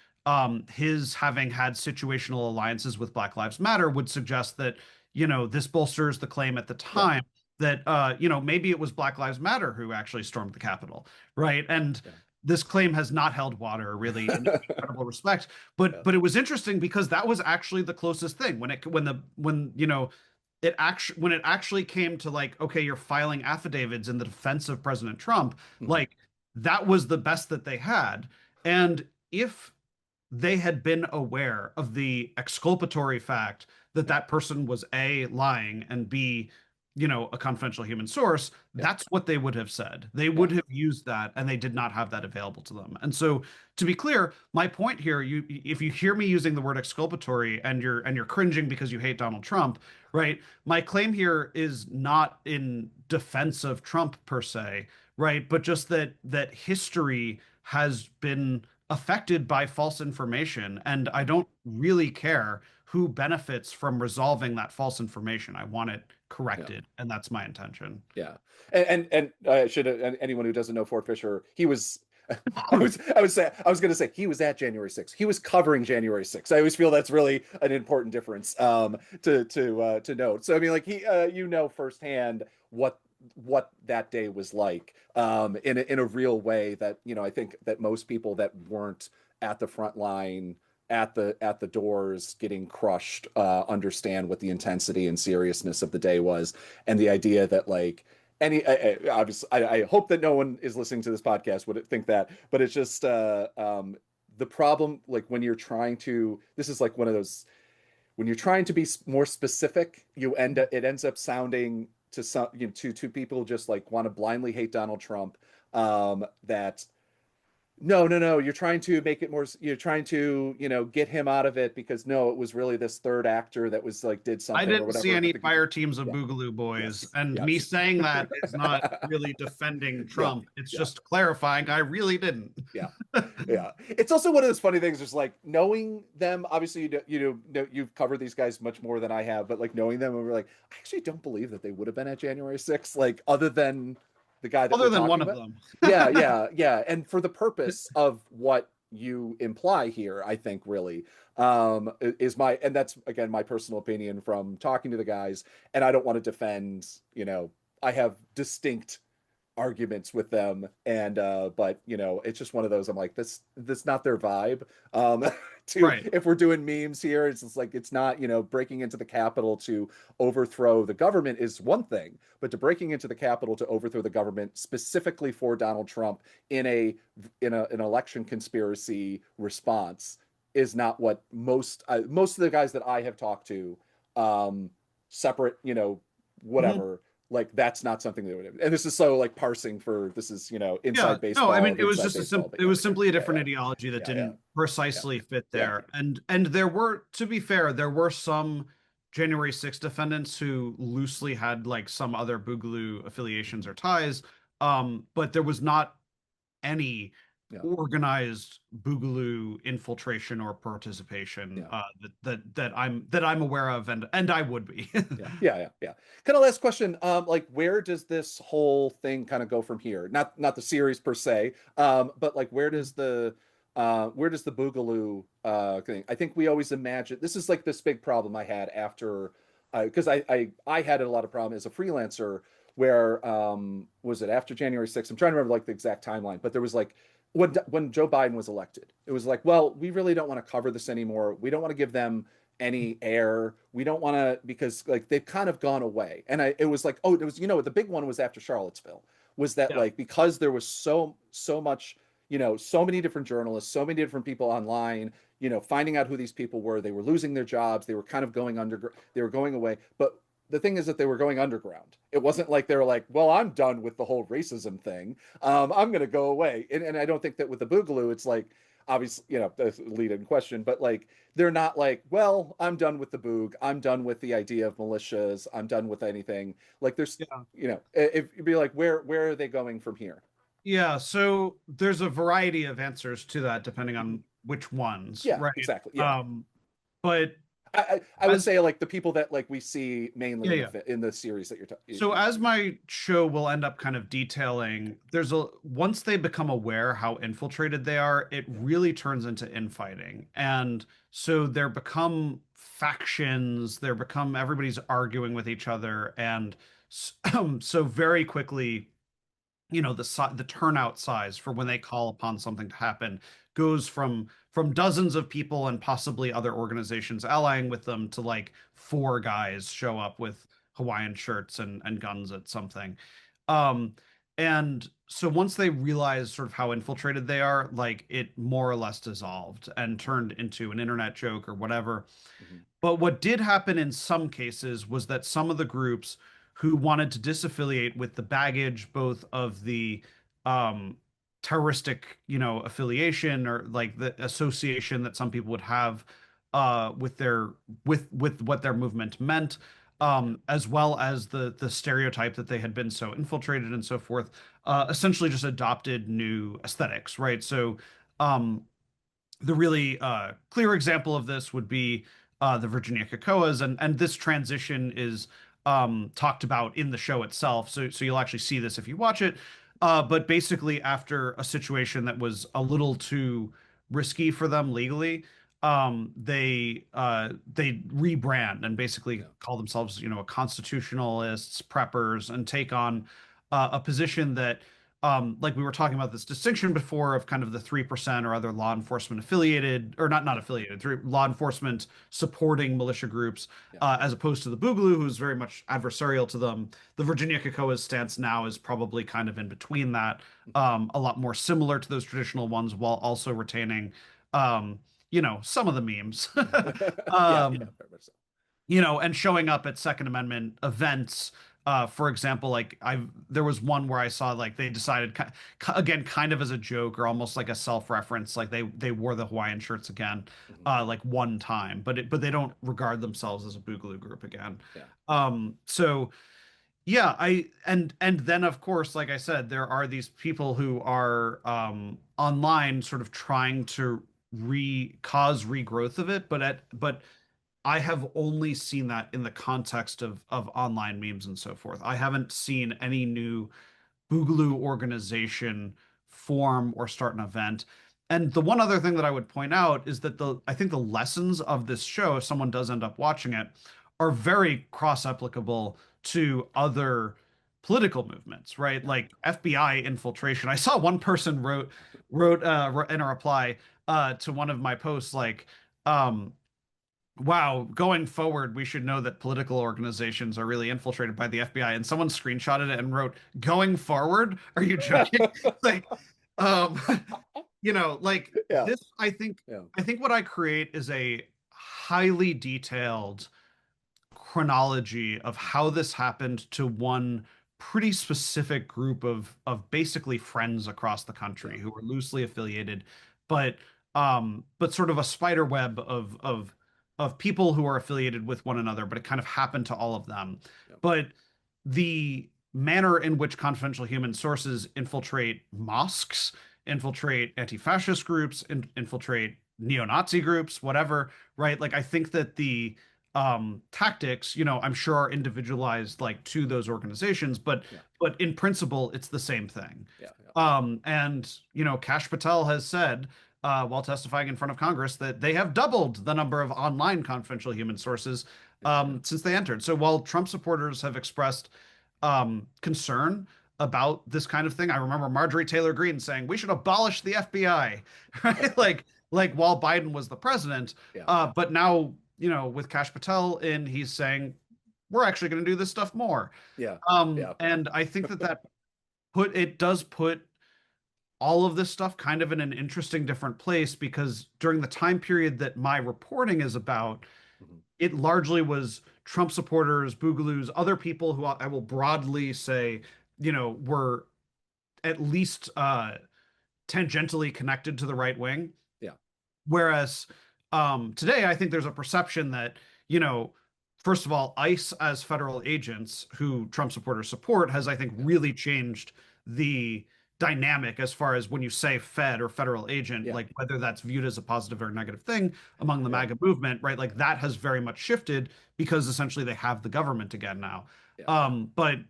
his having had situational alliances with Black Lives Matter would suggest that, this bolsters the claim at the Yeah. time that, maybe it was Black Lives Matter who actually stormed the Capitol, right? And Yeah. this claim has not held water really in any credible respect. Yeah. But it was interesting because that was actually the closest thing when it actually came to like, okay, you're filing affidavits in the defense of President Trump, Mhm. like that was the best that they had. And if they had been aware of the exculpatory fact that that person was A, lying, and B, a confidential human source, Yeah. that's what they would have said. They Yeah. would have used that, and they did not have that available to them. And so, to be clear, my point here, if you hear me using the word exculpatory and you're cringing because you hate Donald Trump, right? My claim here is not in defense of Trump per se, right? But just that history has been affected by false information, and I don't really care who benefits from resolving that false information. I want it Yeah. corrected, and that's my intention. Yeah. And should anyone who doesn't know Fort Fisher, he was I was gonna say he was at January 6th. He was covering January 6th. I always feel that's really an important difference to note. So I mean, like he firsthand what that day was like in a real way that I think that most people that weren't at the front line, at the doors getting crushed, understand what the intensity and seriousness of the day was, and the idea that like obviously I hope that no one is listening to this podcast would think that, but it's just the problem, like when you're trying to, this is like one of those, when you're trying to be more specific, it ends up sounding to some, to people just like want to blindly hate Donald Trump, that no, no, no, you're trying to make it more, you're trying to, get him out of it because no, it was really this third actor that was like, did I something or didn't see whatever. any fire teams of Yeah. Boogaloo boys, Yes. and me Yes. saying that is not really defending Yeah. Trump. It's Yeah. just clarifying I really didn't. Yeah. Yeah. It's also one of those funny things, just like knowing them, obviously you've covered these guys much more than I have, but like knowing them, and we're like, I actually don't believe that they would have been at January 6th, like other than the guy that Other we're than one talking of about. them. Yeah, yeah, yeah. And for the purpose of what you imply here, I think really is my, and that's again my personal opinion from talking to the guys. And I don't want to defend, I have distinct arguments with them, and but it's just one of those. I'm like, this not their vibe. To Right. If we're doing memes here, it's just like, it's not, breaking into the Capitol to overthrow the government is one thing, but to breaking into the Capitol to overthrow the government specifically for Donald Trump in an election conspiracy response is not what most of the guys that I have talked to, separate, Mhm. whatever, like that's not something they would have. And this is so like parsing for, this is, Yeah, inside no, I baseball mean of it was inside just baseball, but it yeah, was simply a yeah, different ideology that yeah, yeah, didn't yeah, precisely fit yeah, there. And there were, to be fair, there were some January 6th defendants who loosely had like some other Boogaloo affiliations or ties. But there was not any yeah, organized Boogaloo infiltration or participation yeah, that I'm aware of, and I would be. yeah, yeah, yeah, yeah. Kind of last question. Like, where does this whole thing kind of go from here? Not the series per se, but like, where does the Boogaloo thing? I think we always imagine this is like this big problem I had after, because I had a lot of problem as a freelancer where was it after January 6th? I'm trying to remember like the exact timeline, but there was like when Joe Biden was elected, it was like, well, we really don't want to cover this anymore. We don't want to give them any air. We don't want to, because like they've kind of gone away. And it was like, oh, it was, the big one was after Charlottesville, was that Yeah. like, because there was so much, so many different journalists, so many different people online, finding out who these people were, they were losing their jobs, they were kind of going under, they were going away. But the thing is that they were going underground. It wasn't like they were like, well, I'm done with the whole racism thing. I'm going to go away. And I don't think that with the Boogaloo, it's like, obviously, the lead in question, but like, they're not like, well, I'm done with the Boog. I'm done with the idea of militias. I'm done with anything. Like there's, Yeah. if you'd be like, where are they going from here? Yeah, so there's a variety of answers to that depending on which ones, Yeah, right? exactly. Yeah. But I would as say like the people that like we see mainly yeah, in yeah. the series that you're talking. So as my show will end up kind of detailing, there's a once they become aware how infiltrated they are, it Yeah. really turns into infighting. And so there become factions, there become everybody's arguing with each other, and so very quickly the turnout size for when they call upon something to happen goes from dozens of people and possibly other organizations allying with them to like four guys show up with Hawaiian shirts and guns at something. um and so once they realize sort of how infiltrated they are, like it more or less dissolved and turned into an internet joke or whatever. Mhm. But what did happen in some cases was that some of the groups who wanted to disaffiliate with the baggage, both of the um, terroristic, affiliation or like the association that some people would have with their with what their movement meant, as well as the stereotype that they had been so infiltrated and so forth, essentially just adopted new aesthetics, right? So um, the really clear example of this would be the Virginia Cocoas, and this transition is talked about in the show itself. So you'll actually see this if you watch it. But basically, after a situation that was a little too risky for them legally, they rebrand and basically Yeah. call themselves, constitutionalists, preppers, and take on a position that like we were talking about this distinction before of kind of the 3% or other law enforcement affiliated, or not affiliated, through law enforcement supporting militia groups, Yeah. as opposed to the Boogaloo, who's very much adversarial to them. The Virginia Cocoa's stance now is probably kind of in between that, Mhm. a lot more similar to those traditional ones while also retaining, some of the memes. Yeah, yeah, um, very much so. and showing up at Second Amendment events. For example, like there was one where I saw like they decided again, kind of as a joke or almost like a self-reference, like they wore the Hawaiian shirts again, Mhm. like one time, but they don't regard themselves as a Boogaloo group again. Yeah. So yeah, and then of course, like I said, there are these people who are online sort of trying to cause regrowth of it, but I have only seen that in the context of online memes and so forth. I haven't seen any new Boogaloo organization form or start an event. And the one other thing that I would point out is that I think the lessons of this show, if someone does end up watching it, are very cross-applicable to other political movements, right? Like FBI infiltration. I saw one person wrote in a reply to one of my posts like, um, wow, going forward, we should know that political organizations are really infiltrated by the FBI. And someone screenshotted it and wrote, "Going forward? Are you joking?" Like, um, like Yeah. this, Yeah. I think what I create is a highly detailed chronology of how this happened to one pretty specific group of basically friends across the country who were loosely affiliated, but sort of a spider web of people who are affiliated with one another, but it kind of happened to all of them. Yeah. But the manner in which confidential human sources infiltrate mosques, infiltrate anti-fascist groups, infiltrate neo-Nazi groups, whatever, right? Like I think that the tactics, I'm sure are individualized like to those organizations, but Yeah. but in principle, it's the same thing. Yeah. And Kash Patel has said while testifying in front of Congress that they have doubled the number of online confidential human sources since they entered. So while Trump supporters have expressed concern about this kind of thing, I remember Marjorie Taylor Greene saying we should abolish the FBI, right? Like while Biden was the president, Yeah. but now with Kash Patel in, he's saying we're actually going to do this stuff more. Yeah. And I think that does put all of this stuff kind of in an interesting different place because during the time period that my reporting is about, Mhm. it largely was Trump supporters, Boogaloos, other people who I will broadly say, were at least tangentially connected to the right wing. Yeah. Whereas today, I think there's a perception that, first of all, ICE as federal agents who Trump supporters support has, I think, really changed the dynamic as far as when you say Fed or federal agent, Yeah. like whether that's viewed as a positive or negative thing among the Yeah. MAGA movement, right? Like that has very much shifted because essentially they have the government again now. Yeah. But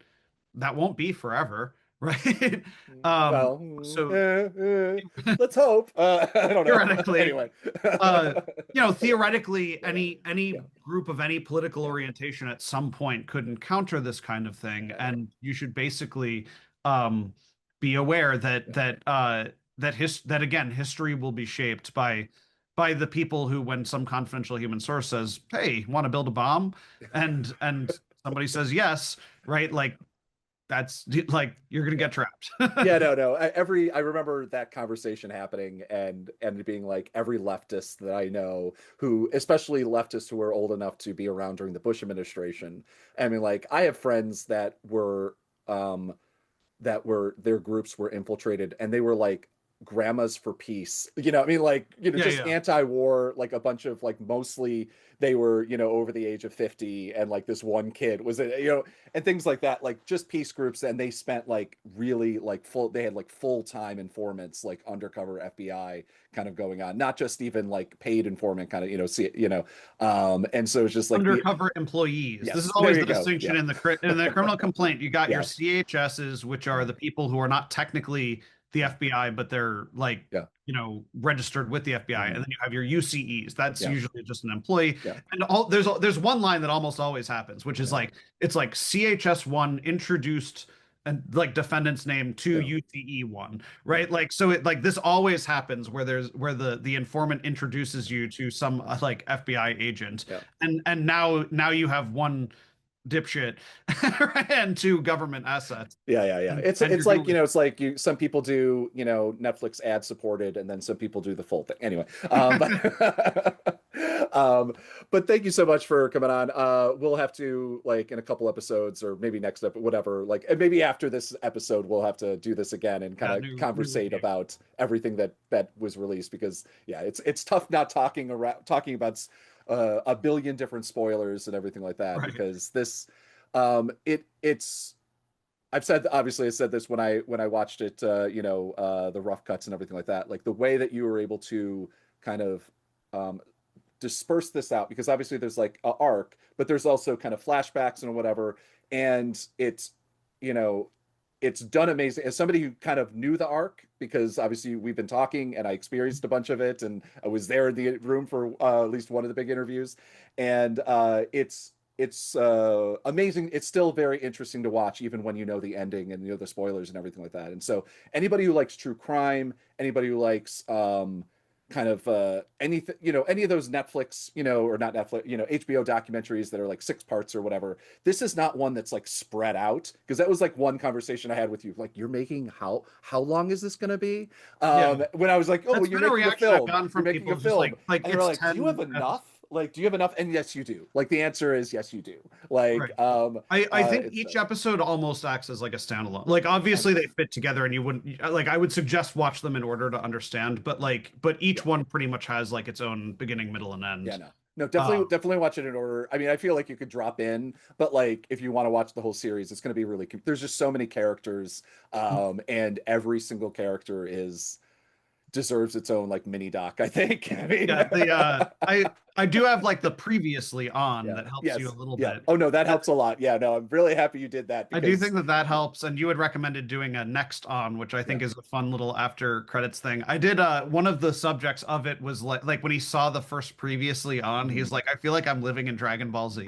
that won't be forever, right? Well, So let's hope. I don't know. theoretically, Anyway. theoretically, any Yeah. group of any political orientation at some point could encounter this kind of thing, Yeah. and you should basically be aware that again, history will be shaped by the people who, when some confidential human source says, "Hey, want to build a bomb?" and somebody says yes, right? Like that's like you're gonna get trapped. Yeah, no. I remember that conversation happening and it being like every leftist that I know, who, especially leftists who were old enough to be around during the Bush administration. I mean, like I have friends their groups were infiltrated and they were like grandmas for peace. I mean, like, just Yeah. anti-war, like a bunch of like mostly they were, over the age of 50 and like this one kid was and things like that, like just peace groups. And they spent like really like they had like full-time informants, like undercover FBI kind of going on, not just even like paid informant kind of, and so it's just like Undercover employees. Yes, This is there always you the go. distinction Yeah. in the criminal complaint. You got your Yes. CHSs, which are the people who are not technically the FBI, but they're like, Yeah. registered with the FBI. Mhm. And then you have your UCEs. That's Yeah. usually just an employee. Yeah. And there's one line that almost always happens, which is like it's like CHS1 introduced and like defendant's name to UCE1, right? Like so it like this always happens where the informant introduces you to some like FBI agent. Yeah. And now you have one dipshit and two government assets. Yeah. And It's you're like, doing- it's like some people do, Netflix ad supported and then some people do the full thing. Anyway, but thank you so much for coming on. We'll have to, like, in a couple episodes or maybe next up, whatever, like, and maybe after this episode, we'll have to do this again and kind of conversate about everything that was released because it's tough not talking about a billion different spoilers and everything like that, Right. because this it's I said this when I watched it, the rough cuts and everything like that, like the way that you were able to kind of disperse this out, because obviously there's like a arc, but there's also kind of flashbacks and whatever, and it's it's done amazing. As somebody who kind of knew the arc, because obviously we've been talking and I experienced a bunch of it, and I was there in the room for at least one of the big interviews, and it's amazing. It's still very interesting to watch, even when you know the ending and you know the spoilers and everything like that. And so anybody who likes true crime, anybody who likes kind of anything, you know, any of those Netflix, you know, or not Netflix, you know, HBO documentaries that are like 6 parts or whatever. This is not one that's like spread out, because that was like one conversation I had with you. Like, you're making how long is this going to be? When I was like, oh, That's you're been a making a reaction I've film. gotten You're from making people a just film. like And they're it's like, do you have 10 enough? Like, do you have enough? And yes, you do. Like, the answer is yes, you do. Like, right. I think it's each episode almost acts as like a standalone. Like obviously they fit together and you wouldn't like I would suggest watch them in order to understand, but each yeah. one pretty much has like its own beginning, middle, and Yeah, end. no, Uh, definitely watch it in order. I mean, I feel like you could drop in, but like if you want to watch the whole series, it's going to be really. There's just so many characters, and every single character is deserves its own like mini doc, I think. I mean, yeah, I do have like the previously on yeah, that helps you a yes, little yeah. bit. Oh no, that helps a lot. Yeah, no, I'm really happy you did that I do because think that that helps, and you had recommended doing a next on, which I yeah. think is a fun little after credits thing. I did one of the subjects of it was like when he saw the first previously on, he's like, I feel like I'm living in Dragon Ball Z.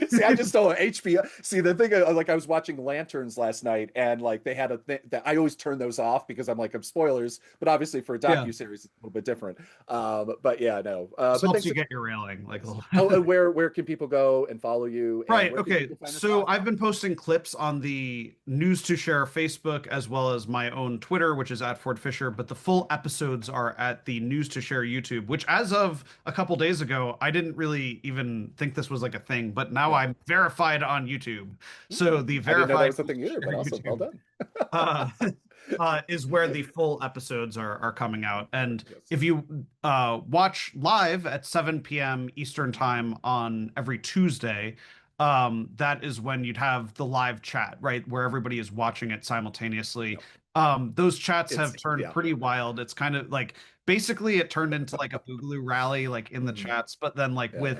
See, I just don't HBO. See, the thing, like, I was watching Lanterns last night, and like they had a thing that I always turn those off because I'm like, I'm spoilers. But obviously, for a Yeah, docu-series, it's a little bit different. But yeah, no. this But helps thanks. you get your railing like a little. Oh, and where can people go and follow you, and Right. where can Okay. people find this So pod? I've been posting clips on the News to Share Facebook as well as my own Twitter, which is at Ford Fisher. But the full episodes are at the News to Share YouTube, which as of a couple days ago, I didn't really even think this was like a thing, but now Yeah. I'm verified on YouTube. So the I didn't know that verified was News something to either, but Share awesome. Well YouTube done. uh, is where the full episodes are coming out. And Yes. if you watch live at 7 p.m. Eastern time on every Tuesday, that is when you'd have the live chat, right, where everybody is watching it simultaneously. Yep. Those chats have It's turned yeah. pretty wild. It's kind of like basically it turned into like a Boogaloo rally, like in the Mhm. chats, but then like Yeah. with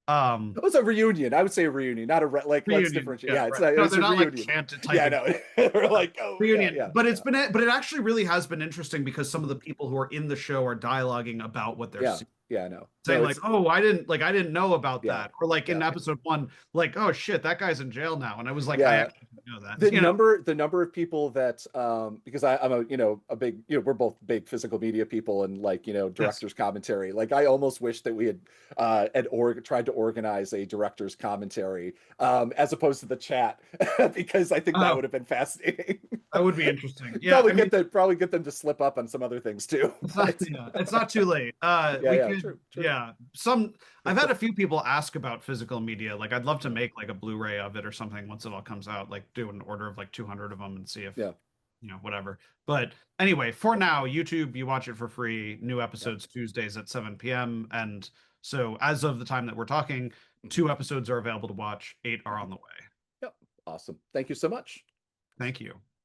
It was a reunion. I would say a reunion, not a like. Let's reunion. differentiate. Yeah, Yeah, right. No, it's they're a not like reunion. chanted Yeah, typing. no, we're like, oh yeah, Reunion, yeah, but yeah. but it actually really has been interesting because some of the people who are in the show are dialoguing about what they're Yeah, seeing, yeah, no, saying no, like, it's "Oh, I didn't know about yeah, that," or like in yeah, episode one, like, "Oh shit, that guy's in jail now," and I was like, "I yeah. actually didn't know that," you know? The number of people that because I'm a a big we're both big physical media people, and like Yes. director's commentary. Like, I almost wish that we had tried to organize a director's commentary as opposed to the chat because I think that Oh, would have been fascinating. that would be interesting. Yeah, I mean, Probably get them to slip up on some other things too. But it's not too late. yeah, We yeah, could, true, true. yeah. I've had a few people ask about physical media. Like, I'd love to make like a Blu-ray of it or something once it all comes out. Like, do an order of like 200 of them and see if, Yeah, whatever. But anyway, for now, YouTube, you watch it for free. New yeah. episodes Tuesdays at 7 p.m. And so, as of the time that we're talking, Mhm. 2 episodes are available to watch. 8 are on Mhm. the way. Yep. Awesome. Thank you so much. Thank you.